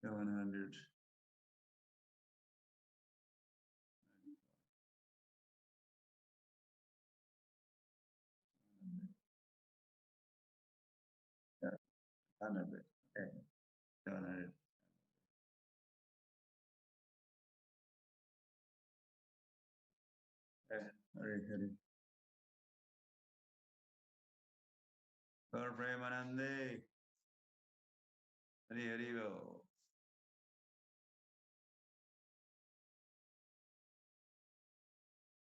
700. Yeah, 100. Okay, 700. Hare Hare. Gaur Premanande. Hare Hare Bo.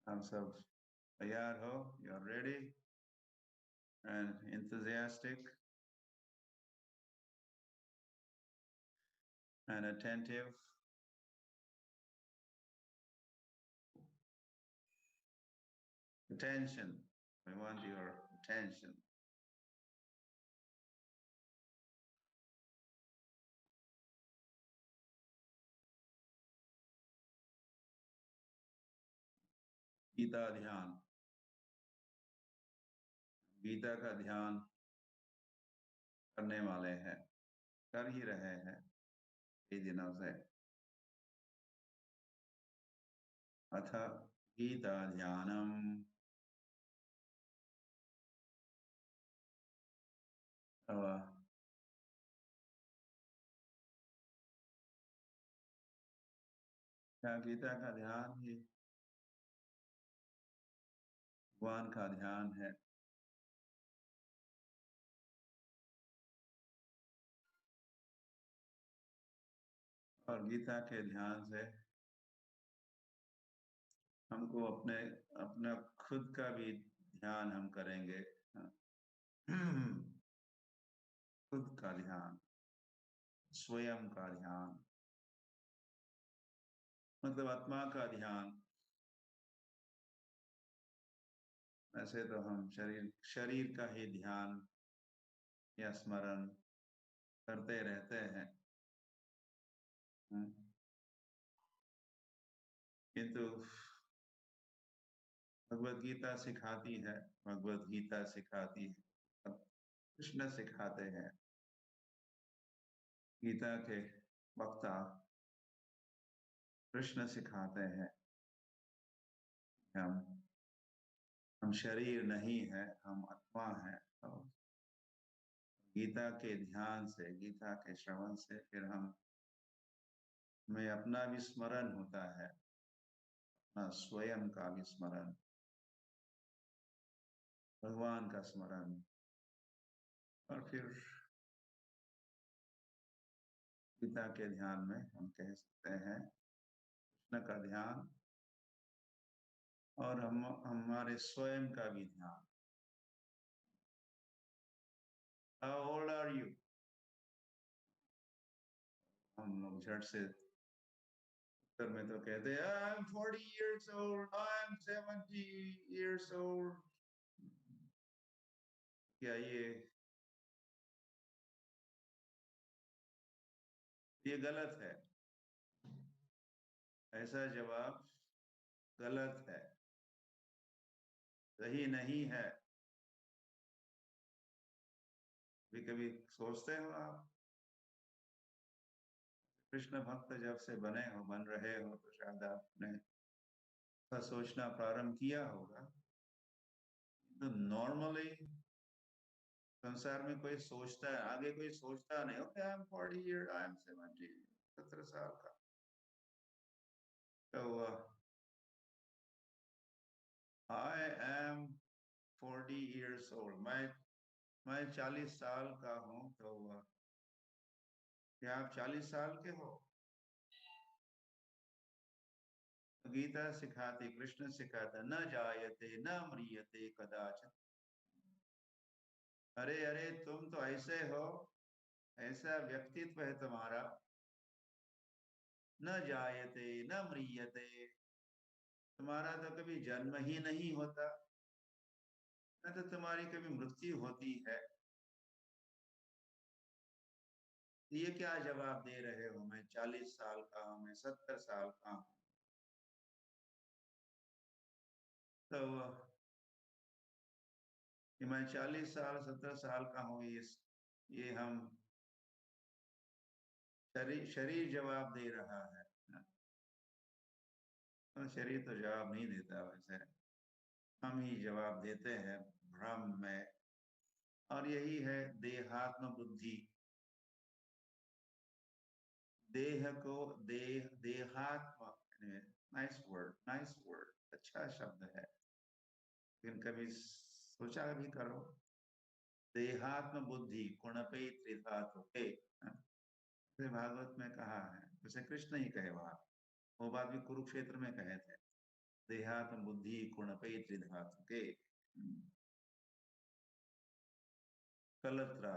हम सब तैयार हो? You are ready and enthusiastic and attentive. Attention. We want your attention. Gita ध्यान. गीता का ध्यान करने वाले हैं, कर ही रहे हैं कई दिनों से. अथ गीता ध्यानम. क्या गीता का ध्यान ही भगवान का ध्यान है. और गीता के ध्यान से हमको अपने अपना खुद का भी ध्यान हम करेंगे. खुद का ध्यान, स्वयं का ध्यान, मतलब आत्मा का ध्यान. ऐसे तो हम शरीर शरीर का ही ध्यान या स्मरण करते रहते हैं. किंतु भगवत गीता सिखाती है, भगवत गीता सिखाती है, कृष्ण सिखाते हैं, गीता के वक्ता कृष्ण सिखाते हैं. हम शरीर नहीं है, हम आत्मा है. तो गीता के ध्यान से, गीता के श्रवण से फिर हमें अपना भी स्मरण होता है, अपना स्वयं का भी स्मरण, भगवान का स्मरण. और फिर गीता के ध्यान में हम कह सकते हैं कृष्ण का ध्यान और हम हमारे स्वयं का भी ध्यान. How old are you? हम लोग झट से उत्तर में तो कहते हैं I'm 40 years old, I'm 70 years old. क्या ये गलत है. ऐसा जवाब गलत है, सही नहीं है. कभी कभी सोचते हो आप, कृष्ण भक्त जब से बन रहे हो तो शायद आपने सोचना प्रारंभ किया होगा. तो नॉर्मली संसार में कोई सोचता है, आगे कोई सोचता नहीं हो कि I am 40 year, I am 70, 17 साल का. तो आई एम 40 years old. मैं 40 साल का हूँ. तो क्या आप 40 साल के हो? गीता सिखाती, कृष्ण सिखाता न जायते न म्रियते कदाचित. अरे अरे तुम तो ऐसे हो, ऐसा व्यक्तित्व है तुम्हारा. न जायते न म्रियते, तुम्हारा तो कभी जन्म ही नहीं होता, न तो तुम्हारी कभी मृत्यु होती है. ये क्या जवाब दे रहे हो? मैं 40 साल का हूँ, मैं 70 साल का हूँ. तो कि मैं 40 साल 70 साल का हूँ, ये हम शरीर जवाब दे रहा है ना? तो शरीर तो जवाब नहीं देता, वैसे हम ही जवाब देते हैं भ्रम में। और यही है देहात्म बुद्धि। देह को देहात्म, नाइस वर्ड, नाइस वर्ड, अच्छा शब्द है, लेकिन कभी सोचा भी करो, देहात्म बुद्धि कुणपे त्रिधातुके, भागवत में कहा है, जैसे कृष्ण ही कहे वहां, वो बात भी कुरुक्षेत्र में कहे थे, देहात्म बुद्धि कुणपे त्रिधातुके कलत्रा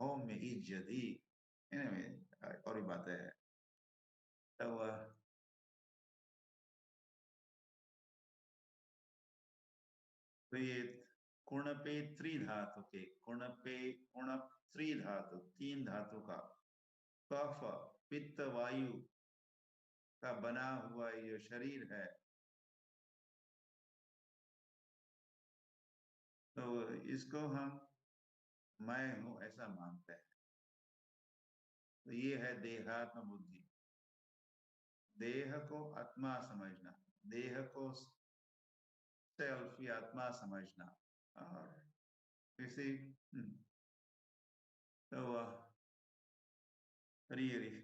होम में इज्जती, और भी बातें हैं। तो ये कुणपे त्रिधातु के, कुणपे कुणप त्रिधातु, तीन धातु का, कफ पित्त वायु का बना हुआ ये शरीर है, तो इसको हम मैं हूं ऐसा मानते हैं। तो ये है देहात्म बुद्धि, देह को आत्मा समझना, देह को सेल्फ या आत्मा समझना। और इसी तो हरी हरी,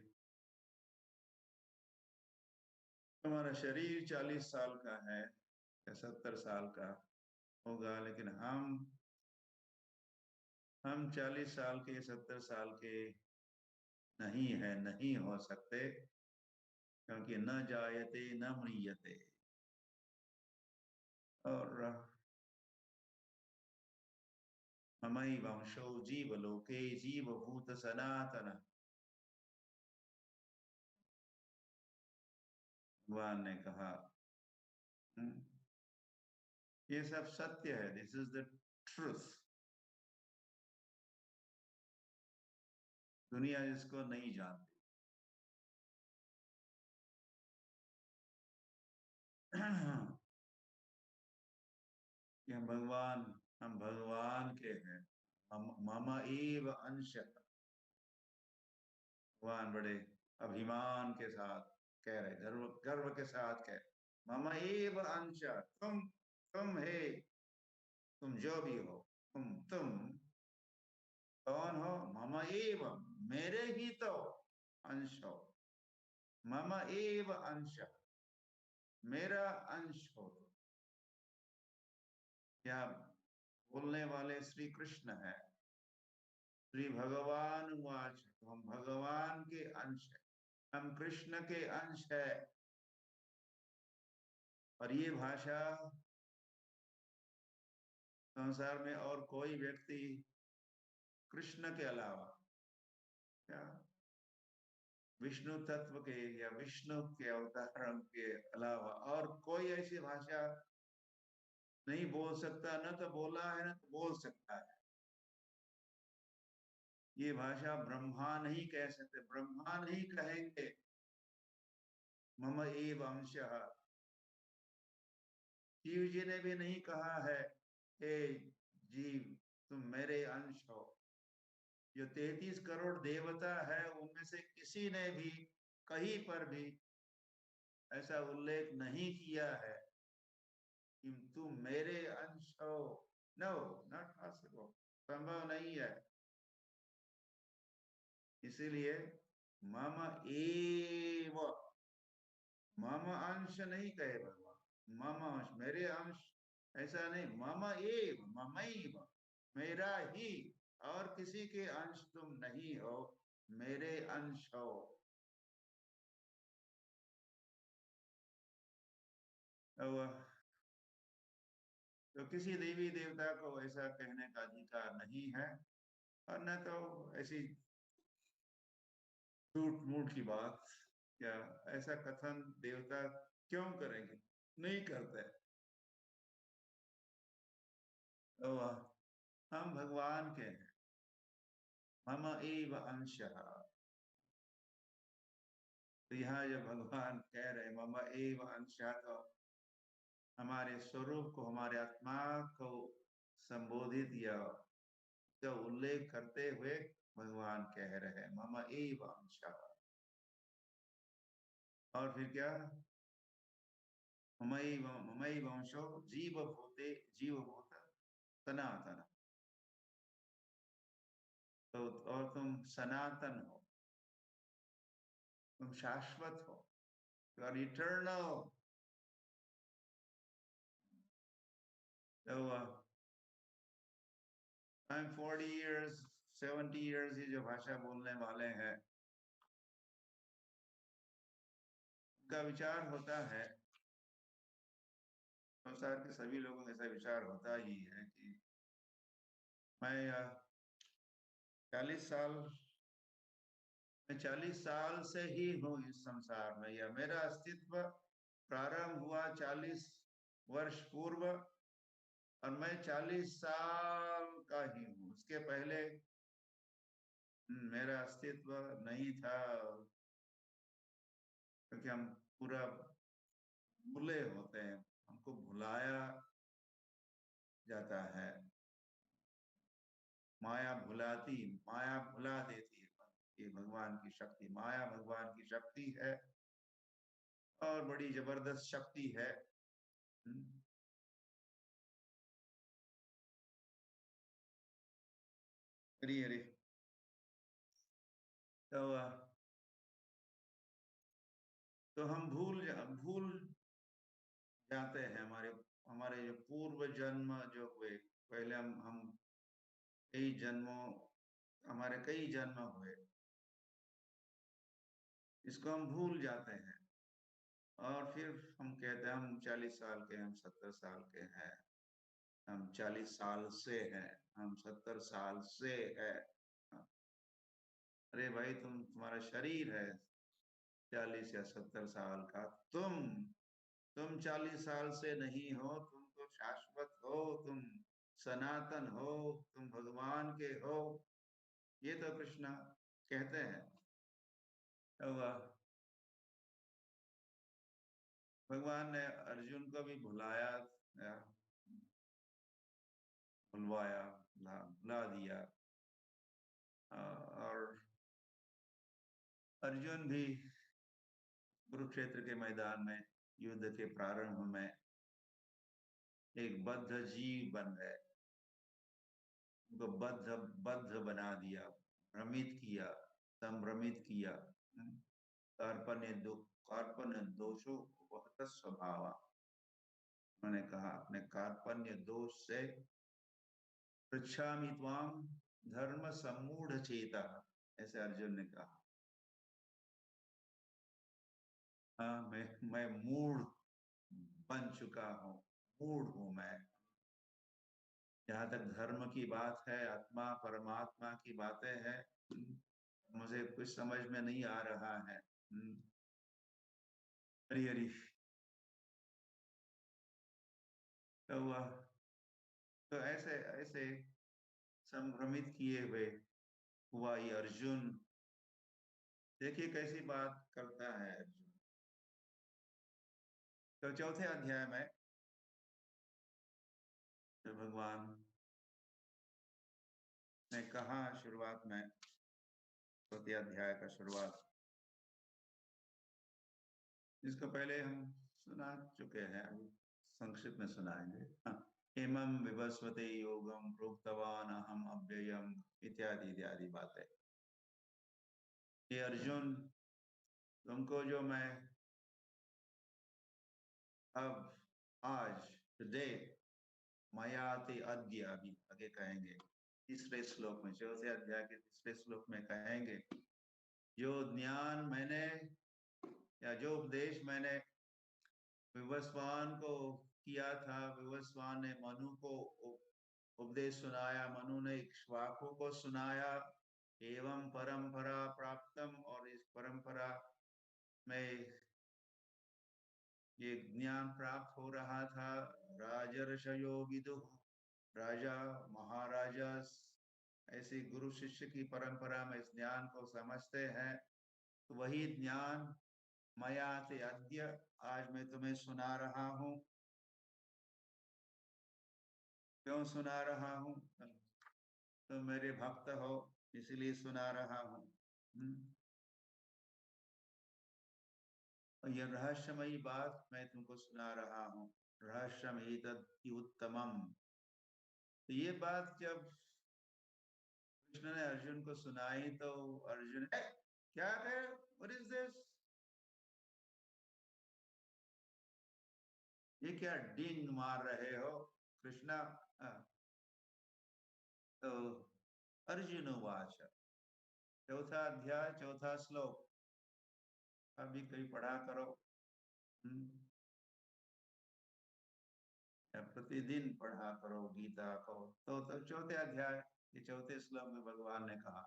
हमारा शरीर 40 साल का है या 70 साल का होगा, लेकिन हम 40 साल के 70 साल के नहीं है, नहीं हो सकते, क्योंकि न जायते न म्रियते। और ममई वंशो जीव लोके जीव भूत सनातन, भगवान ने कहा। ये सब सत्य है, दिस इज द ट्रूथ। दुनिया इसको नहीं जानती। कि हम भगवान के हैं, हम मम एव अंश। भगवान बड़े अभिमान के साथ कह रहे, गर्व गर्व के साथ कह, मम एव अंश, तुम है, तुम जो भी हो, तुम कौन हो? मम एव, मेरे ही तो अंश हो, मम एव अंश, मेरा अंश हो। क्या बोलने वाले श्री कृष्ण है, श्री भगवान वाच, तो हम भगवान के अंश है, हम कृष्ण के अंश है। और ये भाषा संसार में और कोई व्यक्ति कृष्ण के अलावा, क्या विष्णु तत्व के या विष्णु के अवतारण के अलावा और कोई ऐसी भाषा नहीं बोल सकता, न तो बोला है न तो बोल सकता है। ये भाषा ब्रह्मा नहीं कह सकते, ब्रह्मा नहीं कहेंगे मम एव अंशः। शिव जी ने भी नहीं कहा है हे जीव तुम मेरे अंश हो। जो 33 करोड़ देवता है उनमें से किसी ने भी कहीं पर भी ऐसा उल्लेख नहीं किया है कि तुम मेरे अंश हो। नो, नॉट पॉसिबल, संभव नहीं है। इसीलिए मम एव, मम अंश नहीं कहे भगवान, मम अंश, मेरे अंश ऐसा नहीं, मम एव, ममैव, मेरा ही, और किसी के अंश तुम नहीं हो, मेरे अंश हो। तो किसी देवी देवता को ऐसा कहने का अधिकार नहीं है, और न तो ऐसी झूठ मूठ की बात, क्या ऐसा कथन देवता क्यों करेंगे, नहीं करते। तो हम भगवान के हैं, मम एव अंशः। तो यहाँ जब भगवान कह रहे मम एव अंशः, तो हमारे स्वरूप को, हमारे आत्मा को संबोधित या का उल्लेख करते हुए भगवान कह रहे हैं मम एव अंशः। और फिर क्या, ममैव अंशो जीवभूत सनातन। तो और तुम सनातन हो, तुम शाश्वत हो, यू आर इटर्नल। तो आई एम 40 years 70 years ये जो भाषा बोलने वाले हैं उनका विचार होता है, संसार के सभी लोगों का ऐसा विचार होता ही है कि मैं 40 साल, मैं 40 साल से ही हूँ इस संसार में, या मेरा अस्तित्व प्रारंभ हुआ 40 वर्ष पूर्व और मैं 40 साल का ही हूँ, उसके पहले मेरा अस्तित्व नहीं था, क्योंकि हम पूरा भूले होते हैं, हमको भुलाया जाता है। माया भुला देती है। ये भगवान की शक्ति, माया भगवान की शक्ति है और बड़ी जबरदस्त शक्ति है। हरी हरी। तो हम भूल जाते हैं हमारे जो पूर्व जन्म जो हुए, पहले हम कई जन्मों, हमारे कई जन्म हुए, इसको हम भूल जाते हैं। और फिर हम कहते हैं हम 40 साल के, हम 70 साल के हैं, हम 40 साल से हैं, हम 70 साल से है। अरे भाई, तुम्हारा शरीर है 40 या 70 साल का, तुम 40 साल से नहीं हो, तुम तो शाश्वत हो, तुम सनातन हो, तुम भगवान के हो। ये तो कृष्ण कहते हैं। तो भगवान ने अर्जुन को भी भुलवाया, भुला दिया। और अर्जुन भी कुरुक्षेत्र के मैदान में युद्ध के प्रारंभ में एक बद्ध जीव बन गए, उनको बद्ध बना दिया, भ्रमित किया, संभ्रमित किया। कार्पण्य दोषो वहत स्वभाव। उन्होंने कहा अपने कार्पण्य दोष से पृच्छामि त्वाम धर्म सम्मूढ़ चेता, ऐसे अर्जुन ने कहा। हाँ, मैं मूढ़ बन चुका हूँ, मूढ़ हूँ मैं। जहाँ तक धर्म की बात है, आत्मा परमात्मा की बातें हैं, मुझे कुछ समझ में नहीं आ रहा है। हरी हरी। तो ऐसे ऐसे संभ्रमित किए हुए हुआ ये अर्जुन। देखिए कैसी बात करता है अर्जुन। तो चौथे अध्याय में तो भगवान ने कहा शुरुआत में, चौथे अध्याय का शुरुआत, जिसको पहले हम सुना चुके हैं, अभी संक्षिप्त में सुनाएंगे। इमं विवस्वते योगम प्रोक्तवान अहम अव्ययम इत्यादि इत्यादि बातें। ये अर्जुन, तुमको जो मैं अब आज टुडे मयाति अद्य, अभी आगे कहेंगे तीसरे श्लोक में, चौथे अध्याय के तीसरे श्लोक में कहेंगे, जो ज्ञान मैंने या जो उपदेश मैंने विवस्वान को किया था, विवस्वान ने मनु को उपदेश सुनाया, मनु ने इक्ष्वाकु को सुनाया, एवं परंपरा प्राप्तम, और इस परंपरा में ये ज्ञान प्राप्त हो रहा था। राजर्षयो विदुः, राजा महाराजा ऐसी गुरु शिष्य की परंपरा में इस ज्ञान को समझते हैं। तो वही ज्ञान मयाति अद्य, आज मैं तुम्हें सुना रहा हूँ। क्यों सुना रहा हूँ? तो मेरे भक्त हो इसलिए सुना रहा हूँ। और ये रहस्यमयी बात मैं तुमको सुना रहा हूँ। रहस्यम एतद् उत्तमम। तो ये बात जब कृष्ण ने अर्जुन को सुनाई तो अर्जुन क्या है, व्हाट इज दिस, ये क्या डिंग मार रहे हो कृष्णा। तो अर्जुन उवाच, चौथा अध्याय चौथा श्लोक अभी कहीं पढ़ा करो। प्रतिदिन पढ़ा करो गीता को। तो चौथे अध्याय के चौथे श्लोक में भगवान ने कहा,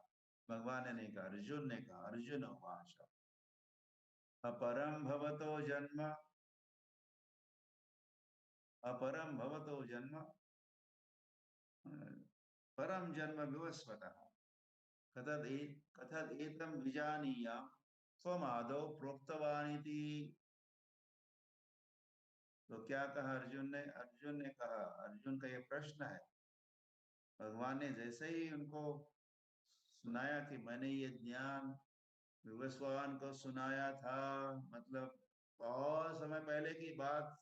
भगवान ने नहीं कहा, अर्जुन ने कहा, अर्जुन उवाच अपरम भवतो जन्म, अपरम भवतो जन्म, परम जन्म विवस्वतः कथद एतम विजानीयाम स्वमादौ प्रोक्तवानिति। तो क्या कहा अर्जुन ने, अर्जुन ने कहा, अर्जुन का ये प्रश्न है। भगवान ने जैसे ही उनको सुनाया कि मैंने ये ज्ञान विवस्वान को सुनाया था, मतलब बहुत समय पहले की बात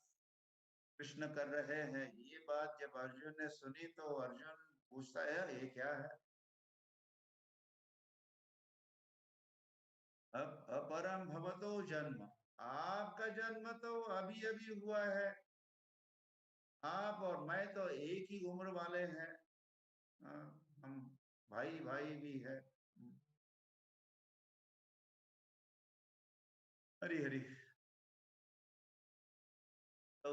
कृष्ण कर रहे हैं, ये बात जब अर्जुन ने सुनी तो अर्जुन पूछता है ये क्या है। अब अपरम भवतो जन्म, आपका जन्म तो अभी अभी हुआ है। आप और मैं तो एक ही उम्र वाले हैं। हम भाई भाई भी है। हरी हरी। तो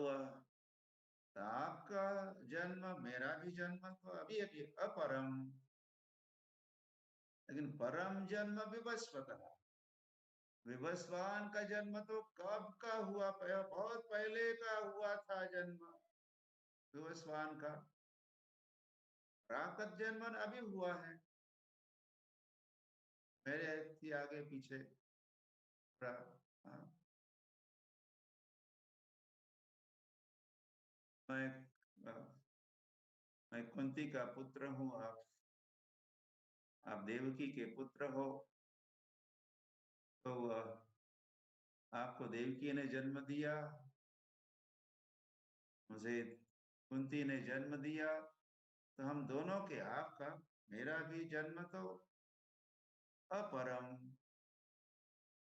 आपका जन्म मेरा भी जन्म तो अभी अभी अपरम, लेकिन परम जन्म विवस्वतः, विवस्वान का जन्म तो कब का हुआ, बहुत पहले का हुआ था जन्म विवस्वान का। प्राकट जन्म अभी हुआ है, मेरे थी आगे पीछे। हाँ। मैं मैं कुंती का पुत्र हूँ, आप देवकी के पुत्र हो। तो आपको देवकी ने जन्म दिया, मुझे कुंती ने जन्म दिया, तो हम दोनों के, आपका मेरा भी जन्म तो अपरम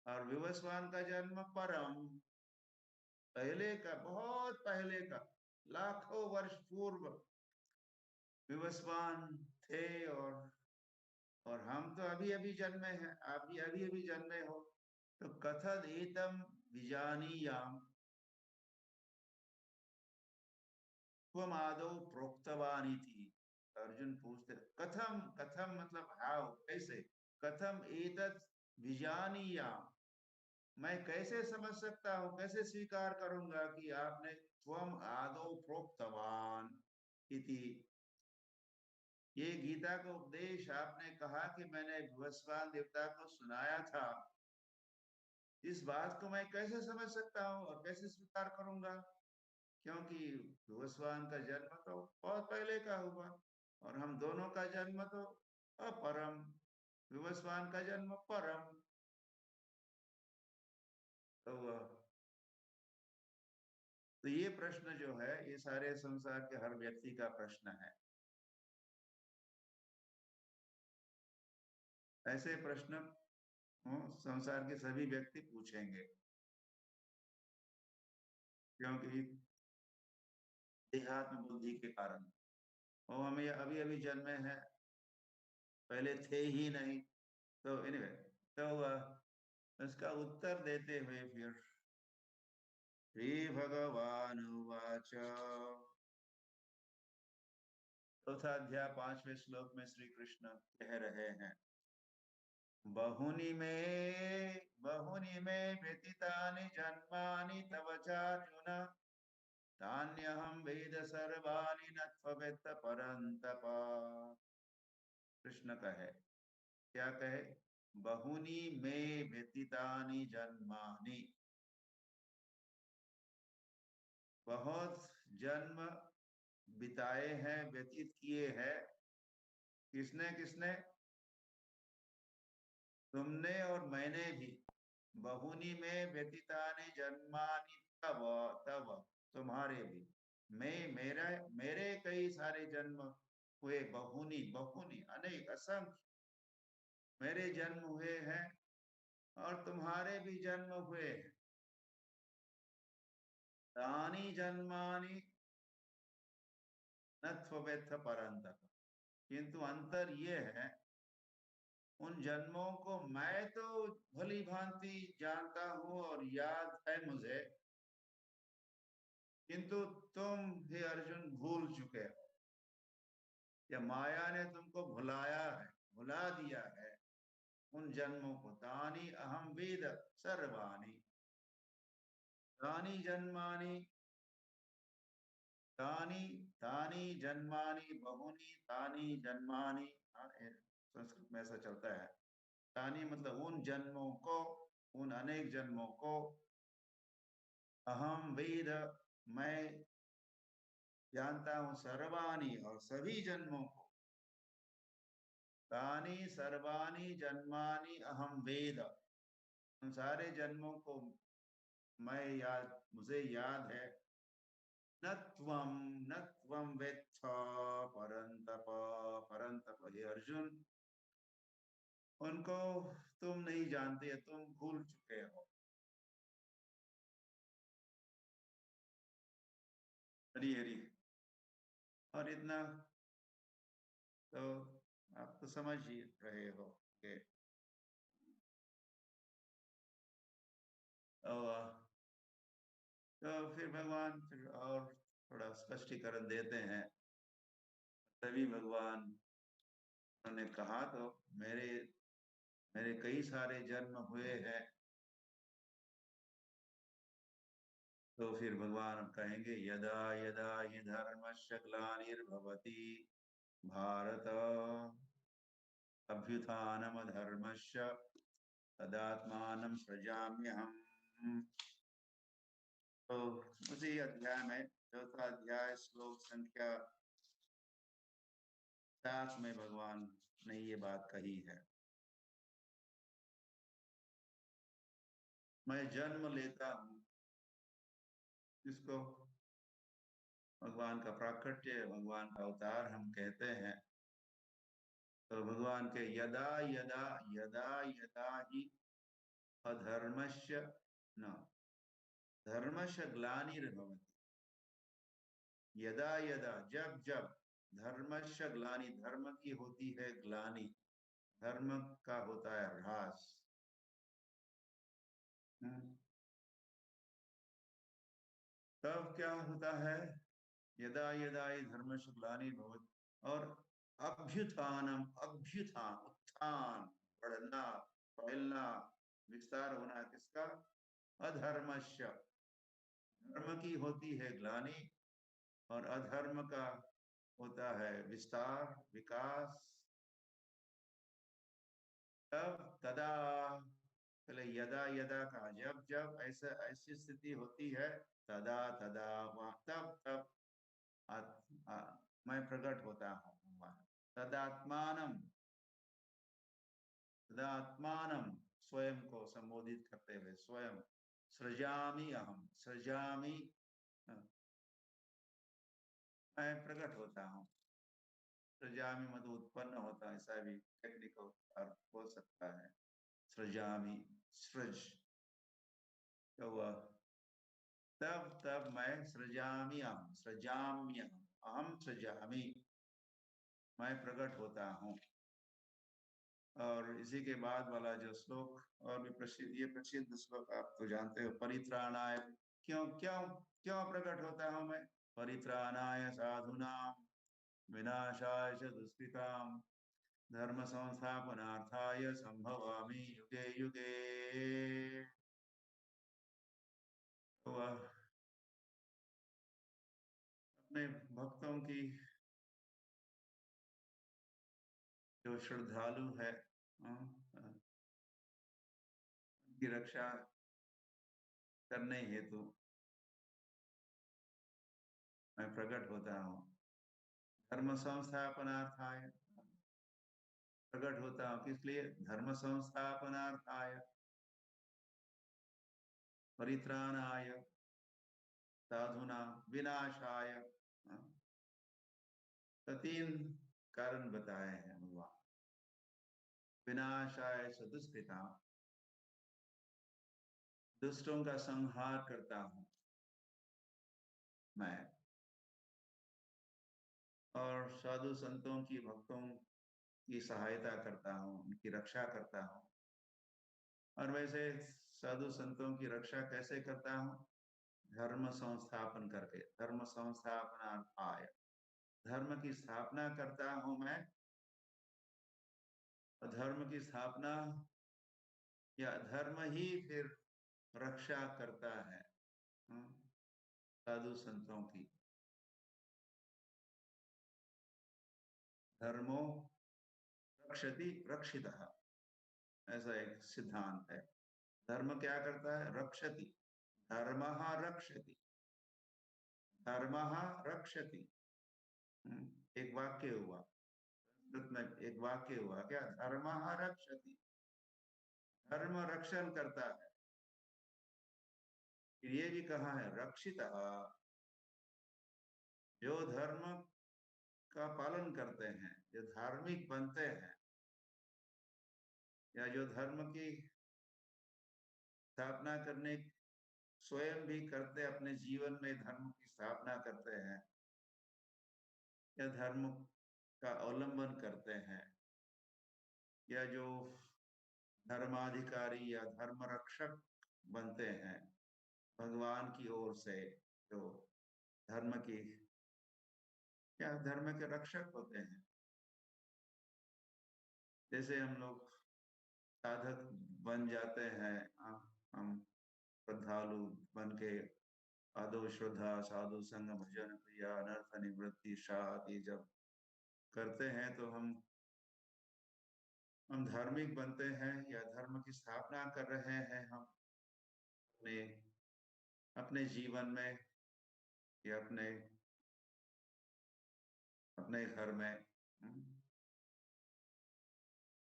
और विवस्वान का जन्म परम, पहले का, बहुत पहले का, लाखों वर्ष पूर्व विवस्वान थे। और हम तो अभी अभी जन्मे हैं, आप भी अभी अभी जन्मे हो। तो कथद एतम विजानीयाम त्वम आदौ प्रोक्तवानी थी। अर्जुन पूछते कथम, कथम मतलब हाउ, कैसे, कथम एतत् विजानीयाम, मैं कैसे समझ सकता हूँ, कैसे स्वीकार करूंगा कि आपने त्वम आदौ प्रोक्तवान इति, ये गीता का उपदेश आपने कहा कि मैंने भगवान देवता को सुनाया था, इस बात को मैं कैसे समझ सकता हूँ और कैसे स्वीकार करूंगा, क्योंकि भगवान का जन्म तो बहुत पहले का हुआ और हम दोनों का जन्म तो अपरम, विवस्वान का जन्म परम। तो तो ये प्रश्न जो है, ये सारे संसार के हर व्यक्ति का प्रश्न है। ऐसे प्रश्न संसार के सभी व्यक्ति पूछेंगे, क्योंकि देहात्म बुद्धि के कारण। और हमें अभी अभी जन्मे हैं, पहले थे ही नहीं। तो एनीवे, तो इसका उत्तर देते हुए फिर श्री भगवान उवाच, चौथा अध्याय 5वें श्लोक में श्री कृष्ण कह रहे हैं, बहुनि में व्यतीतानि जन्मानि तव चार्जुन, तान्यहं वेद सर्वाणि न त्ववेत्त परन्तप। कृष्ण कहे, क्या कहे, बहुनि में व्यतीतानि जन्मानि, बहुत जन्म बिताए हैं, व्यतीत किए हैं, किसने किसने? तुमने और मैंने भी। बहुनी में व्यतीतानि जन्मानि तव, तव तुम्हारे भी। मेरे कई सारे जन्म हुए। बहुनी बहुनी अनेक असंख्य मेरे जन्म हुए हैं और तुम्हारे भी जन्म हुए हैं। तानि जन्मानि न त्ववेत्थ परन्तप, किंतु अंतर ये है, उन जन्मों को मैं तो भली भांति जानता हूं और याद है मुझे, किंतु तुम भी अर्जुन भूल चुके हो, या माया ने तुमको भुलाया है, भुला दिया है उन जन्मों को। तानी अहम वेद सर्वाणी, तानी जन्मानि, तानी तानी जन्मानि बहुनी, तानी जन्मानि। हाँ, संस्कृत में ऐसा चलता है। तानी मतलब उन जन्मों को, उन अनेक जन्मों को। अहम वेद मैं जानता हूं, सर्वाणी और सभी जन्मों को। तानी सर्वाणी जन्मानि अहम वेद, उन सारे जन्मों को मुझे याद है। न त्वम न त्वम वेत्थ परंतप, परंतप हे अर्जुन, उनको तुम नहीं जानते, तुम भूल चुके हो। हरी हरी। और इतना तो आप तो समझ ही रहे हो कि तो, तो फिर भगवान फिर और थोड़ा स्पष्टीकरण देते हैं। तभी भगवान ने कहा, तो मेरे मेरे कई सारे जन्म हुए हैं। तो फिर भगवान कहेंगे, यदा यदा हि धर्मस्य ग्लानिर्भवति भारत अभ्युत्थानमधर्मस्य तदात्मानं सृजाम्यहम्। तो उसी अध्याय में, चौथा अध्याय श्लोक संख्या 7 में भगवान ने ये बात कही है। मैं जन्म लेता हूँ, जिसको भगवान का प्राकट्य, भगवान का अवतार हम कहते हैं। तो भगवान के यदा यदा यदा यदा ही अधर्मस्य न धर्मस्य ग्लानिर्भवति, यदा यदा जब जब धर्मस्य ग्लानि, धर्म की होती है ग्लानि, धर्म का होता है ह्रास। तब क्या होता है? यदा यदा ही धर्मस्य ग्लानिर्भवति, और अभ्युत्थानम, अभ्युत्थान उत्थान, बढ़ना, फैलना, विस्तार होना किसका? अधर्मस्य, धर्म की होती है ग्लानि और अधर्म का होता है विस्तार, विकास। तब तदा, पहले यदा यदा का, जब जब ऐसा ऐसी स्थिति होती है, तदा तदा वहां तब तब मैं प्रकट होता हूँ। तदात्मानम, तदात्मानम स्वयं को संबोधित करते हुए, स्वयं सृजामि अहम, सृजामि मैं प्रकट होता हूँ। सृजामि मतलब उत्पन्न होता है, ऐसा भी टेक्निकल अर्थ हो सकता है। सृजामि, सृज, तो वह तब तब मैं सृजामि अहम, सृजाम्य अहम सृजामि, मैं प्रकट होता हूँ। और इसी के बाद वाला जो श्लोक और भी प्रसिद्ध, ये प्रसिद्ध श्लोक आप तो जानते हो, परित्राणाय, क्यों क्यों क्यों प्रकट होता हूं मैं? परित्राणाय साधूनां विनाशाय च दुष्कृतां धर्म संस्थापनार्थाय संभवामि युगे युगे। तो अपने भक्तों की, जो श्रद्धालु है, उनकी रक्षा करने हेतु मैं प्रकट होता हूँ। धर्म संस्थापनार्थाय, प्रकट होता हूँ। किस लिए? धर्म संस्थापनार्थाय, परित्राणाय, साधुना विनाशाय। हाँ, तो 3 कारण बताए हैं भगवान। विनाशाय सदुष्कृता, दुष्टों का संहार करता हूँ मैं, और साधु संतों की, भक्तों की सहायता करता हूँ, उनकी रक्षा करता हूँ। और वैसे साधु संतों की रक्षा कैसे करता हूँ? धर्म संस्थापन करके, धर्म संस्थापनार्थाय, धर्म की स्थापना करता हूँ मैं। और धर्म की स्थापना या धर्म ही फिर रक्षा करता है साधु संतों की। धर्मो रक्षति रक्षितः, ऐसा एक सिद्धांत है। धर्म क्या करता है? रक्षति, धर्मः रक्षति, धर्मः रक्षति। एक वाक्य हुआ, संस्कृत में एक वाक्य हुआ क्या? धर्मः रक्षति, धर्म रक्षण करता है। फिर ये भी कहा है रक्षितः, जो धर्म का पालन करते हैं, जो धार्मिक बनते हैं, या जो धर्म की स्थापना करने, स्वयं भी करते, अपने जीवन में धर्म की स्थापना करते हैं, या धर्म का अवलंबन करते हैं, या जो धर्माधिकारी या धर्म रक्षक बनते हैं भगवान की ओर से, जो धर्म की, क्या धर्म के रक्षक होते हैं। जैसे हम लोग साधक बन जाते हैं, हम श्रद्धालु बन के आदो श्रद्धा, साधु संग, भजन क्रिया, अनर्थ निवृत्ति, शांति जब करते हैं तो हम धार्मिक बनते हैं, या धर्म की स्थापना कर रहे हैं हम अपने अपने जीवन में, या अपने अपने घर में।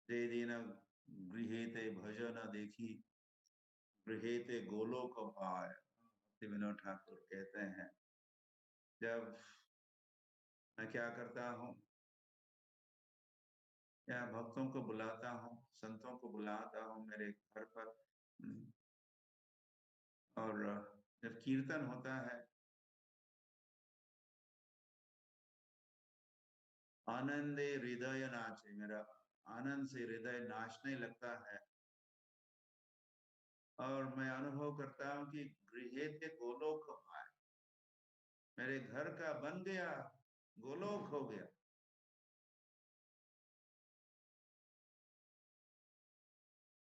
जे दिन गृहेते भजन देखी, गृहेते गोलोक पाय, भक्ति विनोद ठाकुर कहते हैं। जब मैं क्या करता हूँ, या भक्तों को बुलाता हूँ, संतों को बुलाता हूँ मेरे घर पर, और जब कीर्तन होता है, आनंदे हृदय नाचे, मेरा आनंद से हृदय नाचने लगता है, और मैं अनुभव करता हूँ कि गृहेते गोलोक पाय, मेरे घर का बन गया, गोलोक हो गया।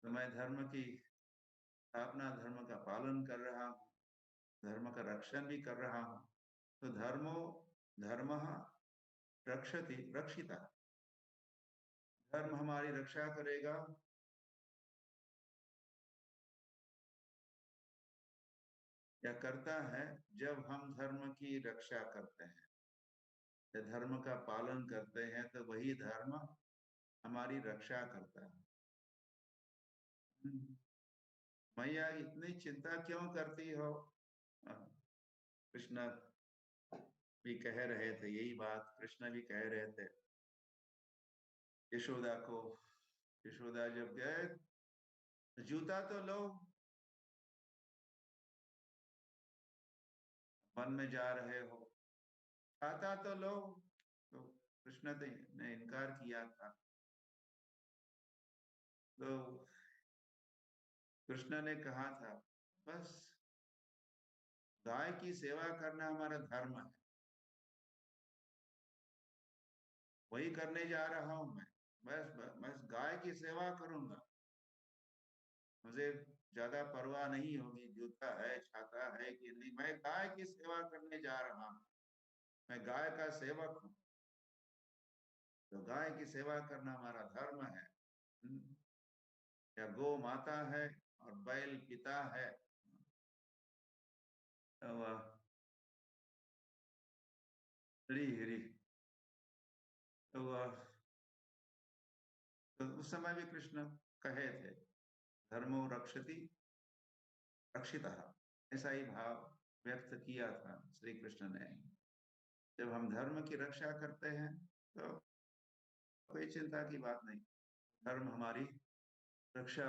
तो मैं धर्म की स्थापना, धर्म का पालन कर रहा हूँ, धर्म का रक्षण भी कर रहा हूँ। तो धर्मः रक्षति रक्षिता, धर्म हमारी रक्षा करेगा। या करता है, जब हम धर्म की रक्षा करते हैं, जब धर्म का पालन करते हैं, तो वही धर्म हमारी रक्षा करता है। मैया इतनी चिंता क्यों करती हो? कृष्ण भी कह रहे थे यही बात, कृष्ण भी कह रहे थे यशोदा को। यशोदा जब गए, जूता तो लो, वन में जा रहे हो, खाता तो लो। तो कृष्ण ने इनकार किया था। तो कृष्ण ने कहा था, बस गाय की सेवा करना हमारा धर्म है, वही करने जा रहा हूं मैं। बस गाय की सेवा करूंगा, मुझे ज्यादा परवाह नहीं होगी जूता है, छाता है कि नहीं, मैं गाय की सेवा करने जा रहा हूँ, मैं गाय का सेवक हूँ। तो गाय की सेवा करना हमारा धर्म है। या गौ माता है और बैल पिता है। तो हरी हरी, तो तो उस समय भी कृष्ण कहे थे, धर्मो रक्षति रक्षितः, ऐसा ही भाव व्यक्त किया था श्री कृष्ण ने। जब हम धर्म की रक्षा करते हैं तो कोई चिंता की बात नहीं, धर्म हमारी रक्षा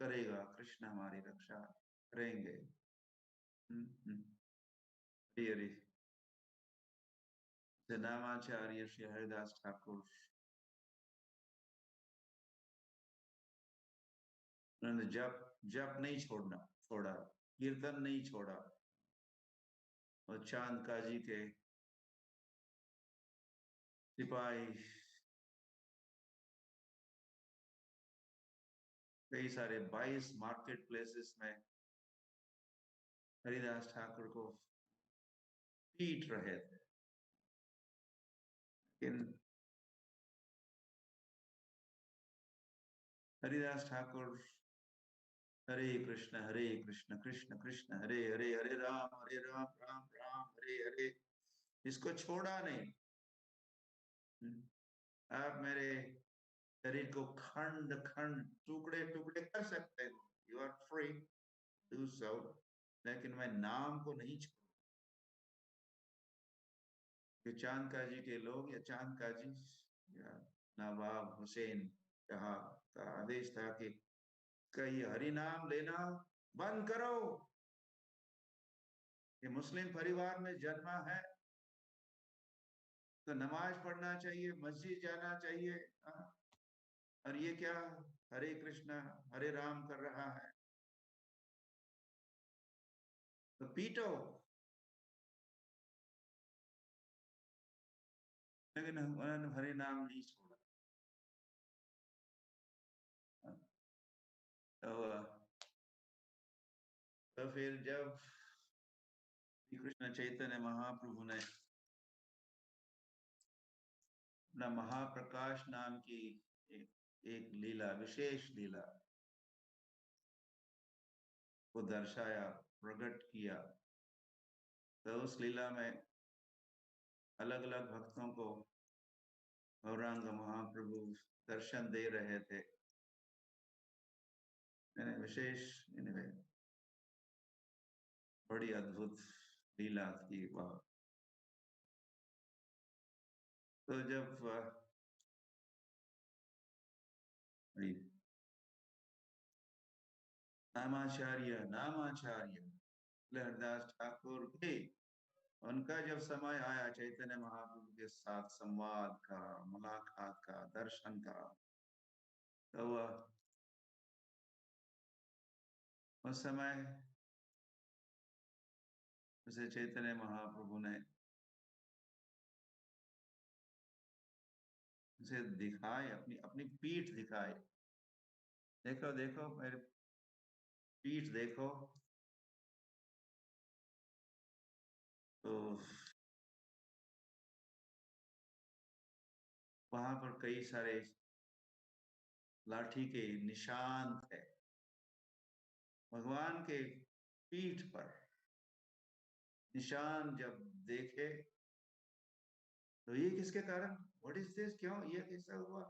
करेगा, कृष्ण हमारी रक्षा करेंगे। हम्म। हरि हरि। नामाचार्य श्री हरिदास ठाकुर, उन्होंने जप जप नहीं छोड़ा, कीर्तन नहीं छोड़ा, और चांद काजी के सिपाही, कई सारे 22 मार्केट प्लेसेस में हरिदास ठाकुर को पीट रहे थे, लेकिन हरिदास ठाकुर हरे कृष्ण कृष्ण कृष्ण हरे हरे, हरे राम राम राम हरे हरे, इसको छोड़ा नहीं। आप मेरे शरीर को खंड खंड टुकड़े टुकड़े कर सकते हो, you are free do so, लेकिन मैं नाम को नहीं छोड़। चांद काजी के लोग या चांद काजी या नवाब हुसैन जहाँ का आदेश था कि कई हरि नाम लेना बंद करो, ये मुस्लिम परिवार में जन्मा है तो नमाज पढ़ना चाहिए, मस्जिद जाना चाहिए, और ये क्या हरे कृष्णा हरे राम कर रहा है, तो पीटो। लेकिन उन्होंने हरे नाम नहीं छोड़ा। तो फिर जब कृष्ण चैतन्य महाप्रभु ने अपना महाप्रकाश नाम की एक लीला, विशेष लीला को दर्शाया, प्रकट किया, तो उस लीला में अलग अलग भक्तों को गौरांग महाप्रभु दर्शन दे रहे थे। विशेष बड़ी अद्भुत लीला थी वह। तो जब नामाचार्य हरिदास ठाकुर के, उनका जब समय आया चैतन्य महाप्रभु के साथ संवाद का, मुलाकात का, दर्शन का, तो वह उस समय उसे चैतन्य महाप्रभु ने उसे दिखाए, अपनी अपनी पीठ दिखाए, देखो देखो मेरे पीठ देखो। तो वहां पर कई सारे लाठी के निशान थे, भगवान के पीठ पर निशान जब देखे तो ये किसके कारण, व्हाट इज दिस, क्यों ये कैसा हुआ।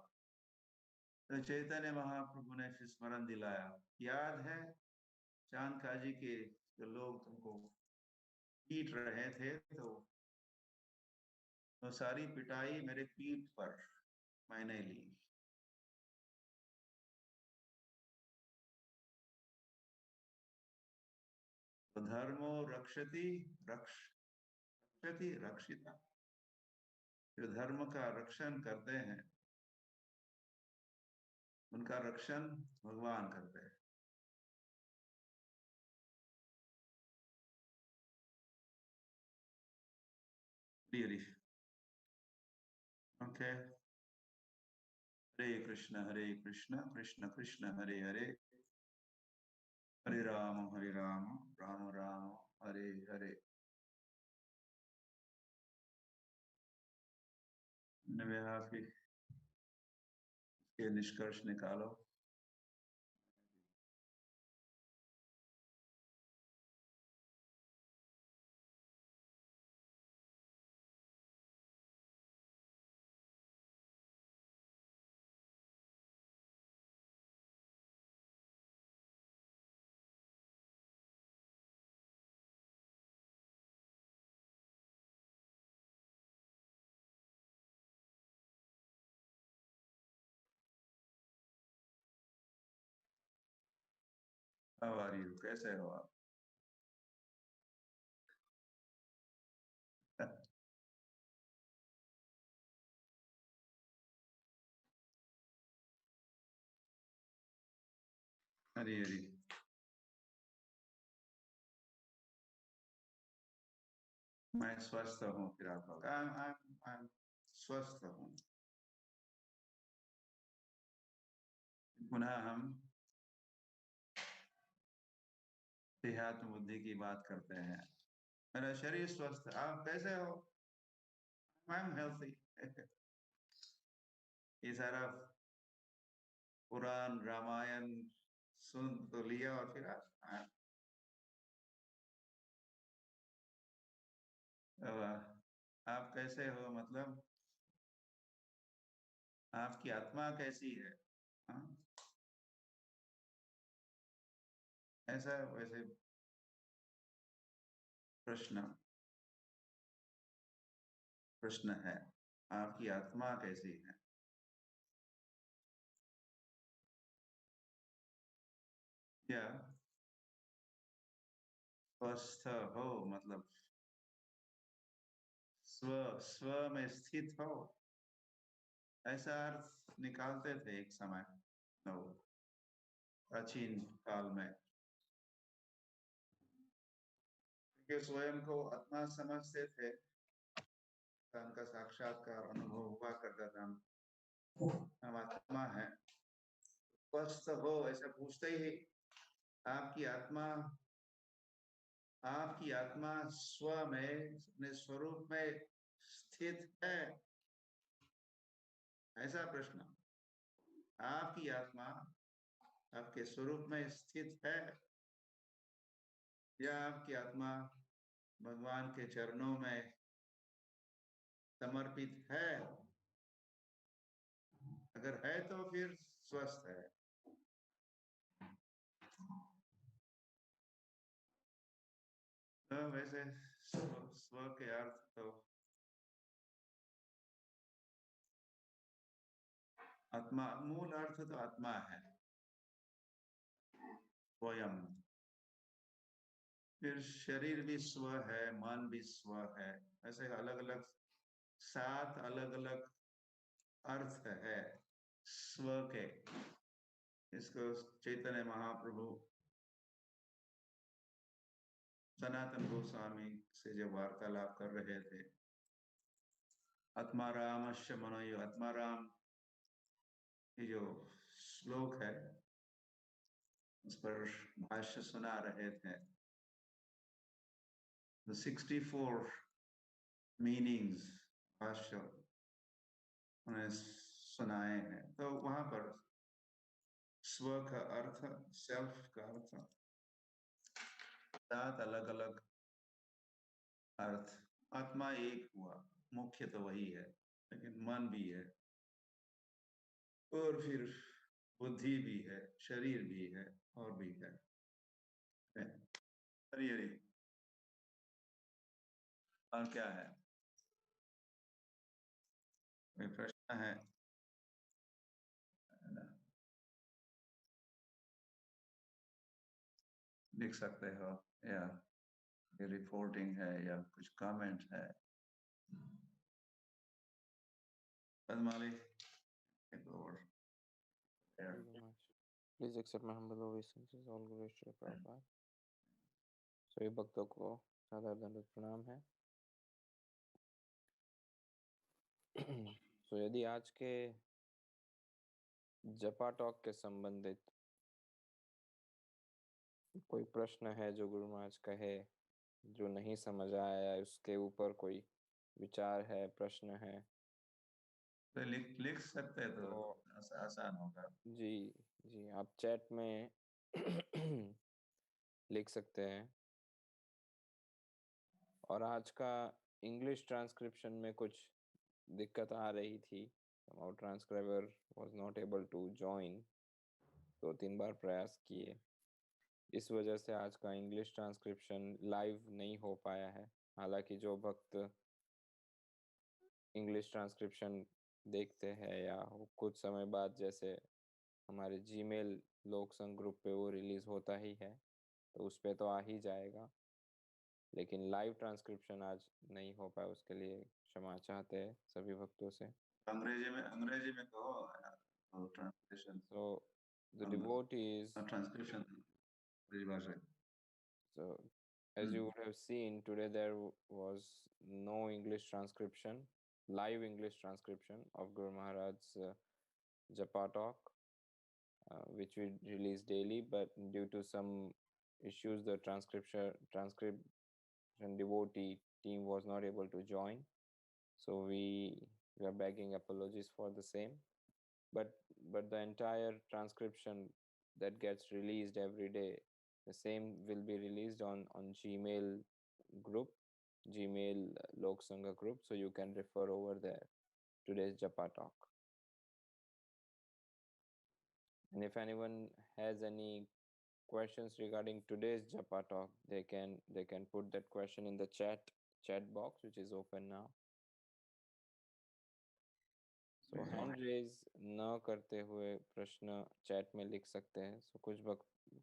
तो चैतन्य महाप्रभु ने फिर स्मरण दिलाया, याद है चांद काजी के जो लोग तुमको पीट रहे थे, तो सारी पिटाई मेरे पीठ पर मैंने ली। तो धर्मो रक्षति रक्षति रक्षिता, जो धर्म का रक्षण करते हैं उनका रक्षण भगवान करते हैं। Really okay. हरे कृष्ण कृष्ण कृष्ण हरे हरे, हरे राम राम राम हरे हरे। के निष्कर्ष निकालो। हाउ आर यू, कैसे हो आप? हरी हरी। मैं स्वस्थ हूँ, फिर आप लोग I'm स्वस्थ हूँ। पुनः हम देहात्म बुद्धि की बात करते हैं। मेरा शरीर स्वस्थ, आप कैसे हो? I am healthy. ये सारा पुराण रामायण सुन तो लिया और फिर आप कैसे हो, मतलब आपकी आत्मा कैसी है? हाँ? ऐसा वैसे प्रश्न प्रश्न है, आपकी आत्मा कैसी है? या स्वस्थ हो मतलब स्व स्व में स्थित हो, ऐसा अर्थ निकालते थे एक समय लोग, प्राचीन काल में। क्योंकि स्वयं को आत्मा समझते थे, उनका साक्षात्कार अनुभव हुआ करता था। हम आत्मा है, स्वस्थ हो ऐसा पूछते ही आपकी आत्मा स्व में, अपने स्वरूप में स्थित है, ऐसा प्रश्न। आपकी आत्मा आपके स्वरूप में स्थित है, या आपकी आत्मा भगवान के चरणों में समर्पित है? अगर है तो फिर स्वस्थ है। तो वैसे स्व के अर्थ तो आत्मा, मूल अर्थ तो आत्मा है, स्वयं। फिर शरीर भी स्व है, मन भी स्व है, ऐसे अलग अलग 7 अलग अलग अर्थ है स्व के। इसको चैतन्य महाप्रभु सनातन गोस्वामी से जब वार्तालाप कर रहे थे, आत्मारामस्य मनोयो, आत्माराम ये जो श्लोक है उस पर भाष्य सुना रहे थे। The 64 meanings भाष्य उन्हें सुनाए हैं। तो वहां पर स्व का अर्थ, सेल्फ का अर्थ, 7 अलग अलग अर्थ। आत्मा एक हुआ, मुख्य तो वही है, लेकिन मन भी है, और फिर बुद्धि भी है, शरीर भी है, और भी है। हरी हरी। और क्या है, कोई प्रश्न है? लिख सकते हो, या रिपोर्टिंग है, या कुछ कमेंट है? पद्माली, एक और Thank you very much. Please accept my humble obeisances. All glories to Prabhupada. सभी भक्तों को सादर दंडवत प्रणाम है। तो यदि आज के जपा टॉक के संबंधित कोई प्रश्न है जो गुरु महाराज कहे, जो नहीं समझ आया, उसके ऊपर कोई विचार है, प्रश्न है, तो लिख सकते हैं, तो आसान होगा। जी जी, आप चैट में लिख सकते हैं। और आज का इंग्लिश ट्रांसक्रिप्शन में कुछ दिक्कत आ रही थी, our transcriber was not able to join, 2-3 बार प्रयास किए, इस वजह से आज का इंग्लिश ट्रांसक्रिप्शन लाइव नहीं हो पाया है। हालांकि जो भक्त इंग्लिश ट्रांसक्रिप्शन देखते हैं या कुछ समय बाद जैसे हमारे जीमेल लोक संघ ग्रुप पे वो रिलीज होता ही है, तो उस पे तो आ ही जाएगा। लेकिन लाइव ट्रांसक्रिप्शन आज नहीं हो पाया, उसके लिए क्षमा चाहते हैं सभी भक्तों से। अंग्रेजी में कहो translation. So the devotees, transcription भाषा। so as you would have seen today, there was no English transcription, live English transcription of Guru Maharaj's Japa talk, which we release daily, but due to some issues, the transcription devotee team was not able to join. So we are begging apologies for the same. But the entire transcription that gets released every day, the same will be released on Gmail group, Gmail Lok Sangha group, so you can refer over there today's Japa talk. And if anyone has any questions regarding today's Japa talk, they can put that question in the chat box, which is open now. So hand raise न करते हुए प्रश्न chat में लिख सकते हैं। So कुछ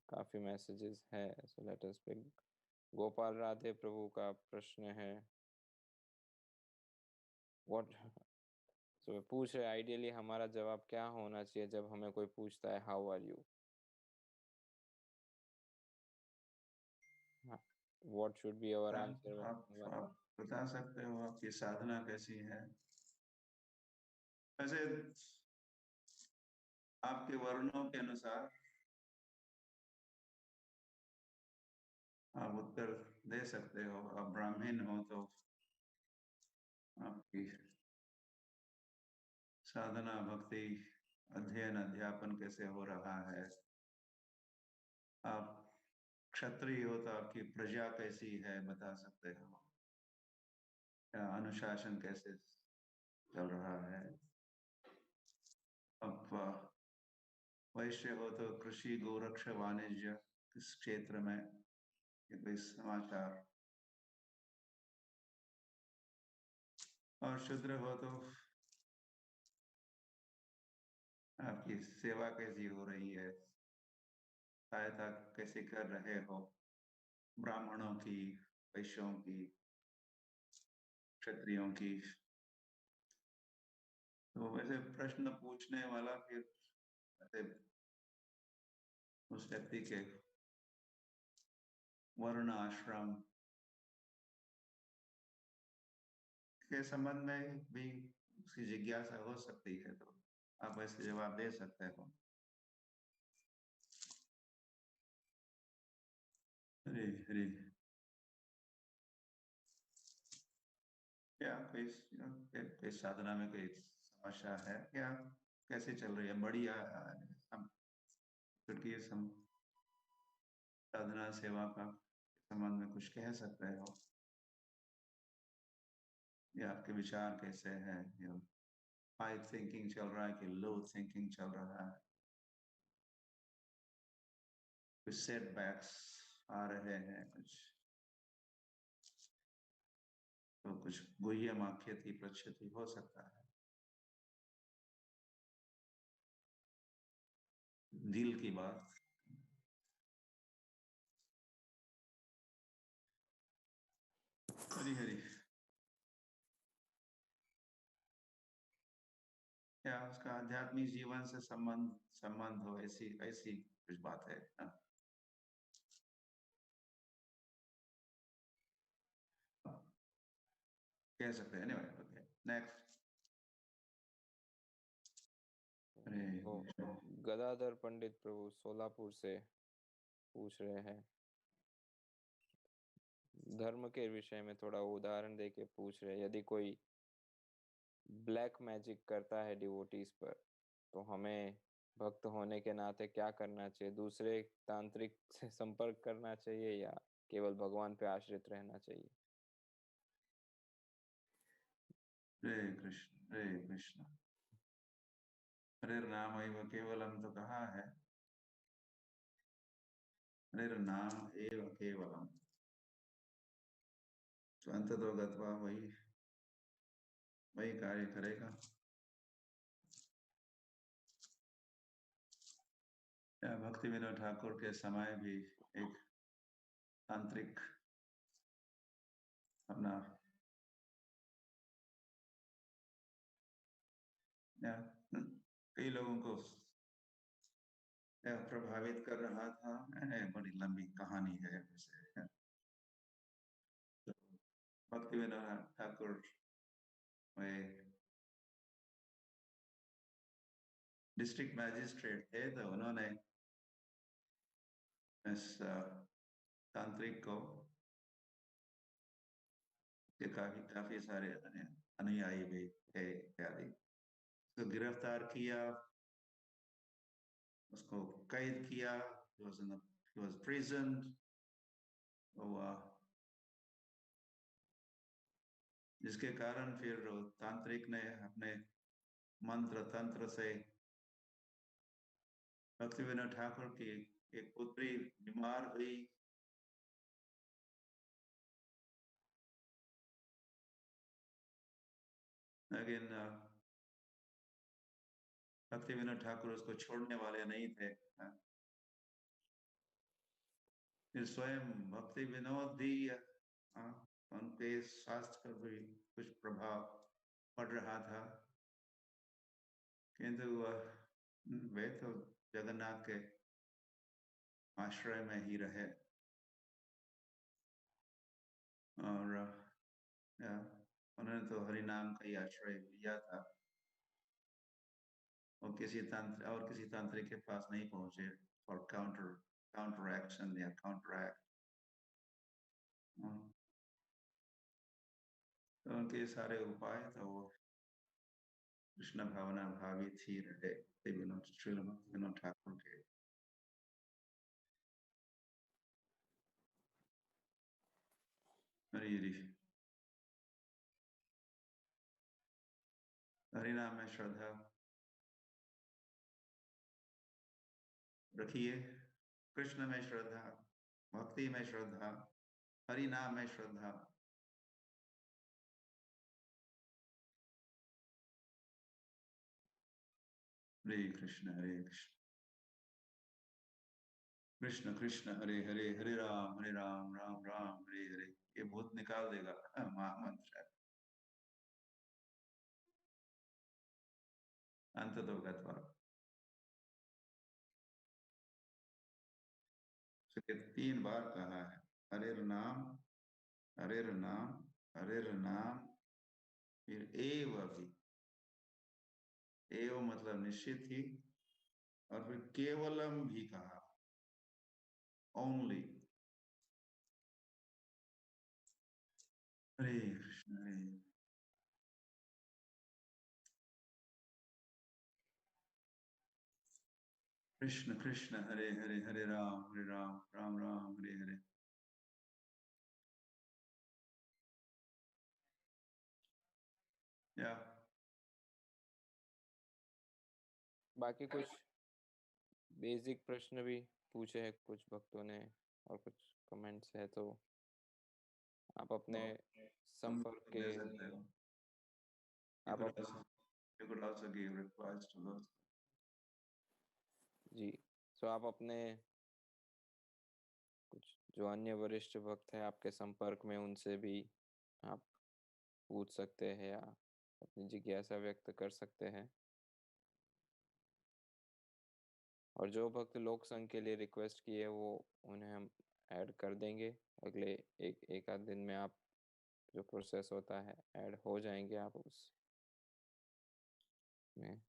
काफी मैसेजेस है, so let us pick. Gopal Radhe प्रभु का प्रश्न है, what so पूछ रहे आइडियली हमारा जवाब क्या होना चाहिए जब हमें कोई पूछता है how are you, what should be our answer? आप बता सकते हो आपकी साधना कैसी है। वैसे आपके वर्णों के अनुसार आप उत्तर दे सकते हो। आप ब्राह्मण हो तो आपकी साधना भक्ति अध्ययन अध्यापन कैसे हो रहा है। आप क्षत्रिय हो तो आपकी प्रजा कैसी है बता सकते हो। क्या अनुशासन कैसे चल रहा है। अब वैश्य हो तो कृषि गोरक्ष वाणिज्य किस क्षेत्र में कोई समाचार। और शूद्र हो तो आपकी सेवा कैसी हो रही है, सहायता कैसे कर रहे हो ब्राह्मणों की, वैश्यों की, क्षत्रियों की। तो वैसे प्रश्न पूछने वाला फिर उस व्यक्ति के वर्ण आश्रम के संबंध में भी उसकी जिज्ञासा हो सकती है, तो आप ऐसे जवाब दे सकते हो। हरे हरे। क्या कोई साधना में कोई समस्या है क्या, कैसे चल रही है। बढ़िया। हम साधना सेवा का संबंध में कुछ कह सकते हो, या आपके विचार कैसे हैं। हाई थिंकिंग चल रहा है कि लो थिंकिंग चल रहा है। कुछ सेटबैक्स आ रहे हैं, कुछ गुह्यम आख्याति प्रक्षति हो सकता है। दिल की बात। हरी हरी। क्या उसका आध्यात्मिक जीवन से संबंध हो, ऐसी कुछ बात है ना? कह सकते हैं। anyway, okay, next. गदाधर पंडित प्रभु सोलापुर से पूछ रहे हैं, धर्म के विषय में थोड़ा उदाहरण देके पूछ रहे हैं। यदि कोई ब्लैक मैजिक करता है डिवोटीज पर, तो हमें भक्त होने के नाते क्या करना चाहिए। दूसरे तांत्रिक से संपर्क करना चाहिए या केवल भगवान पे आश्रित रहना चाहिए। हरे कृष्ण हरे नाम एव केवलम तो कहा है। हरे नाम एव केवलम, तो अंत तो गत्वा वही कार्य करेगा। भक्ति विनोद ठाकुर के समय भी एक तांत्रिक अपना कई लोगों को प्रभावित कर रहा था। बड़ी लंबी कहानी है वैसे। तो भक्ति विनोद ठाकुर वे डिस्ट्रिक्ट मैजिस्ट्रेट थे, तो उन्होंने इस तांत्रिक को के काफी सारे अनुयायी भी थे इत्यादि, तो गिरफ्तार किया, उसको कैद किया, he was imprisoned। तो जिसके कारण फिर तांत्रिक ने अपने मंत्र तंत्र से भक्ति विनोद ठाकुर की एक पुत्री बीमार हुई, लेकिन भक्ति विनोद ठाकुर उसको छोड़ने वाले नहीं थे। फिर स्वयं भक्ति विनोद भी उनके स्वास्थ्य पर भी कुछ प्रभाव पड़ रहा था, किंतु वे तो जगन्नाथ के आश्रय में ही रहे और उन्होंने तो हरि नाम का ही आश्रय लिया था और किसी तांत्रिक के पास नहीं पहुंचे और काउंटर एक्शन या काउंटर एक्ट। तो उनके सारे उपाय तो वो कृष्ण भावना भावित ही रहे श्रील विनोद ठाकुर के। हरि नाम में श्रद्धा रखिए, कृष्ण में श्रद्धा, भक्ति में श्रद्धा, हरि नाम में श्रद्धा। हरे कृष्ण कृष्ण कृष्ण हरे हरे, हरे राम राम राम हरे हरे। ये भूत निकाल देगा महामंत्र है। अंत तो गत्वा 3 बार कहा है, हरे नाम हरे नाम हरे नाम, फिर एव भी, एव मतलब निश्चित ही, और फिर केवलम भी कहा, ओनली। हरे कृष्ण कृष्ण हरे हरे, हरे राम राम राम हरे हरे। या बाकी कुछ बेसिक प्रश्न भी पूछे हैं कुछ भक्तों ने और कुछ कमेंट्स है, तो आप अपने संपर्क के आप you could also give replies to those। जी, तो आप अपने कुछ जो अन्य वरिष्ठ भक्त हैं आपके संपर्क में, उनसे भी आप पूछ सकते हैं या अपनी जिज्ञासा व्यक्त कर सकते हैं। और जो भक्त लोक संघ के लिए रिक्वेस्ट किए वो उन्हें हम ऐड कर देंगे अगले एक आध दिन में। आप जो प्रोसेस होता है ऐड हो जाएंगे आप उस में।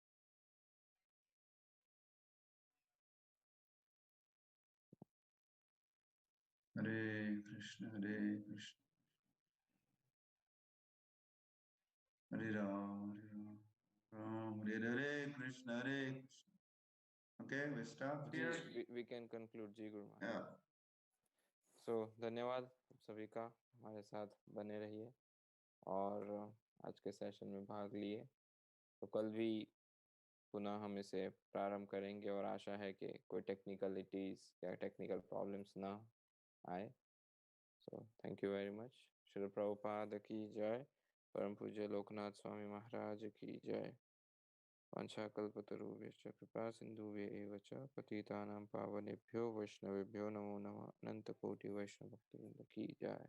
हरे कृष्ण हरे राम राम हरे हरे Krishna Okay, we stop here। we can conclude ji Guru Maharaj. Yeah। सो धन्यवाद सभी का, हमारे साथ बने रहिए और आज के सेशन में भाग लिए। तो कल भी पुनः हम इसे प्रारंभ करेंगे और आशा है कि कोई टेक्निकलिटीज या टेक्निकल प्रॉब्लम्स ना आए। So thank you very much. Shri Prabhupada की जय। परम पूज्य लोकनाथ स्वामी महाराज की जय। वाञ्छाकल्पतरुभ्यश्च कृपा सिन्धुभ्य एव च पतितानां पावनेभ्यो वैष्णवेभ्यो नमो नमः। अनंत कोटि वैष्णव भक्तवृंद की जय।